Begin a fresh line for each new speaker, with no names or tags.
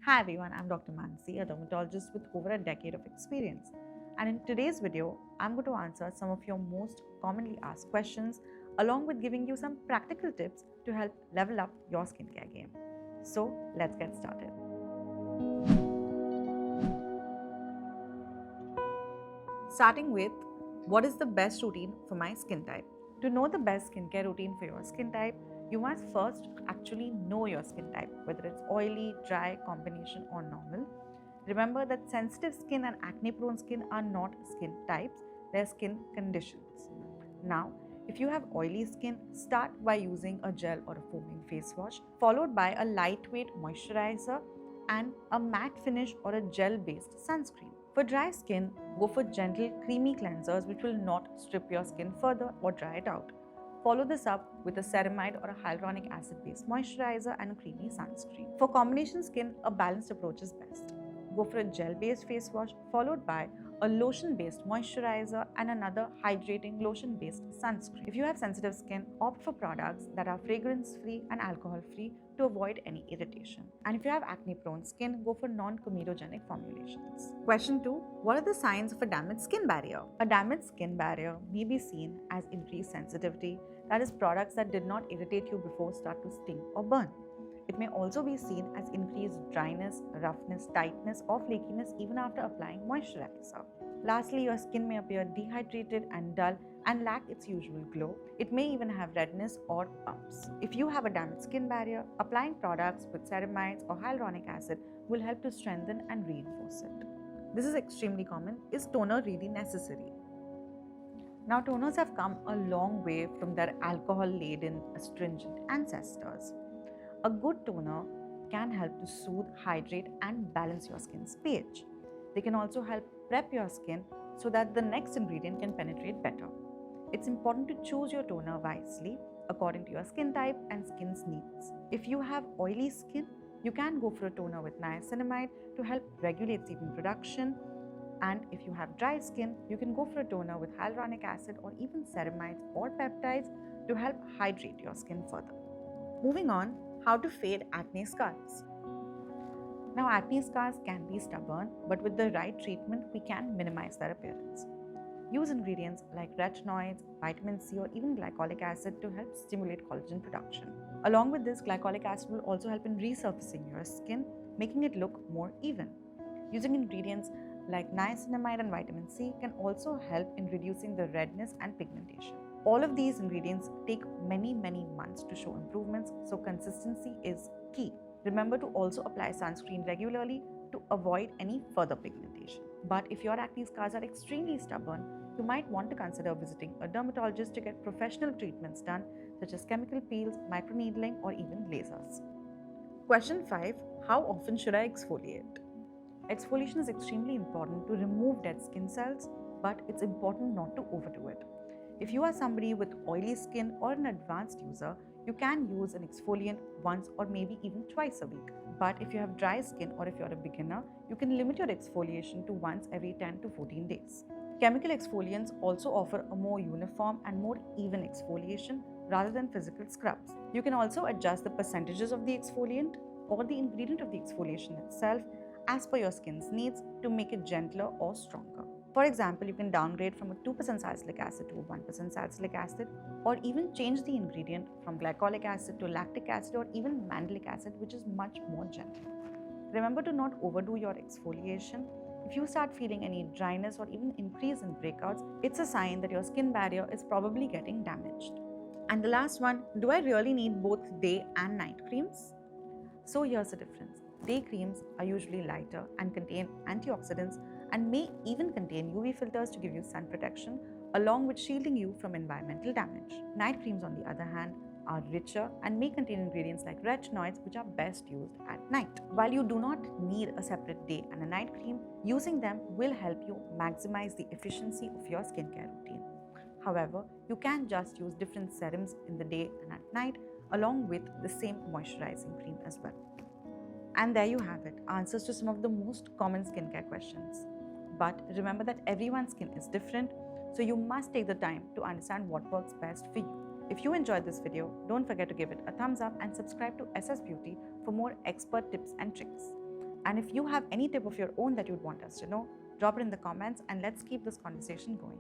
Hi everyone, I'm Dr. Manasi, a dermatologist with over a decade of experience. And in today's video, I'm going to answer some of your most commonly asked questions along with giving you some practical tips to help level up your skincare game. So let's get started. Starting with, what is the best routine for my skin type? To know the best skincare routine for your skin type, you must first actually know your skin type, whether it's oily, dry, combination, or normal. Remember that sensitive skin and acne prone skin are not skin types, they're skin conditions. Now, if you have oily skin, start by using a gel or a foaming face wash, followed by a lightweight moisturizer and a matte finish or a gel based sunscreen. For dry skin, go for gentle, creamy cleansers which will not strip your skin further or dry it out. Follow this up with a ceramide or a hyaluronic acid based moisturizer and a creamy sunscreen. For combination skin, a balanced approach is best. Go for a gel based face wash followed by a lotion based moisturizer and another hydrating lotion based sunscreen. If you have sensitive skin, opt for products that are fragrance free and alcohol free to avoid any irritation. And if you have acne prone skin, go for non comedogenic formulations. Question 2. What are the signs of a damaged skin barrier? A damaged skin barrier may be seen as increased sensitivity, that is, products that did not irritate you before start to sting or burn. It may also be seen as increased dryness, roughness, tightness, or flakiness even after applying moisturizer. Lastly, your skin may appear dehydrated and dull and lack its usual glow. It may even have redness or bumps. If you have a damaged skin barrier, applying products with ceramides or hyaluronic acid will help to strengthen and reinforce it. This is extremely common. Is toner really necessary? Now, toners have come a long way from their alcohol-laden, astringent ancestors. A good toner can help to soothe, hydrate, and balance your skin's pH. They can also help prep your skin so that the next ingredient can penetrate better. It's important to choose your toner wisely according to your skin type and skin's needs. If you have oily skin, you can go for a toner with niacinamide to help regulate sebum production. And if you have dry skin, you can go for a toner with hyaluronic acid or even ceramides or peptides to help hydrate your skin further. Moving on, how to fade acne scars. Now, acne scars can be stubborn, but with the right treatment, we can minimize their appearance. Use ingredients like retinoids, vitamin C, or even glycolic acid to help stimulate collagen production. Along with this, glycolic acid will also help in resurfacing your skin, making it look more even. Using ingredients like niacinamide and vitamin C can also help in reducing the redness and pigmentation. All of these ingredients take many months to show improvements, so consistency is key. Remember to also apply sunscreen regularly to avoid any further pigmentation. But if your acne scars are extremely stubborn, you might want to consider visiting a dermatologist to get professional treatments done, such as chemical peels, microneedling, or even lasers. Question 5. How often should I exfoliate? Exfoliation is extremely important to remove dead skin cells, but it's important not to overdo it. If you are somebody with oily skin or an advanced user, you can use an exfoliant once or maybe even twice a week. But if you have dry skin or if you're a beginner, you can limit your exfoliation to once every 10 to 14 days. Chemical exfoliants also offer a more uniform and more even exfoliation rather than physical scrubs. You can also adjust the percentages of the exfoliant or the ingredient of the exfoliation itself as per your skin's needs to make it gentler or stronger. For example, you can downgrade from a 2% salicylic acid to a 1% salicylic acid, or even change the ingredient from glycolic acid to lactic acid or even mandelic acid, which is much more gentle. Remember to not overdo your exfoliation. If you start feeling any dryness or even increase in breakouts, it's a sign that your skin barrier is probably getting damaged. And the last one, do I really need both day and night creams? So here's the difference. Day creams are usually lighter and contain antioxidants and may even contain UV filters to give you sun protection, along with shielding you from environmental damage. Night creams, on the other hand, are richer and may contain ingredients like retinoids, which are best used at night. While you do not need a separate day and a night cream, using them will help you maximize the efficiency of your skincare routine. However, you can just use different serums in the day and at night, along with the same moisturizing cream as well. And there you have it, answers to some of the most common skincare questions. But remember that everyone's skin is different, so you must take the time to understand what works best for you. If you enjoyed this video, don't forget to give it a thumbs up and subscribe to SSBeauty for more expert tips and tricks. And if you have any tip of your own that you'd want us to know, drop it in the comments and let's keep this conversation going.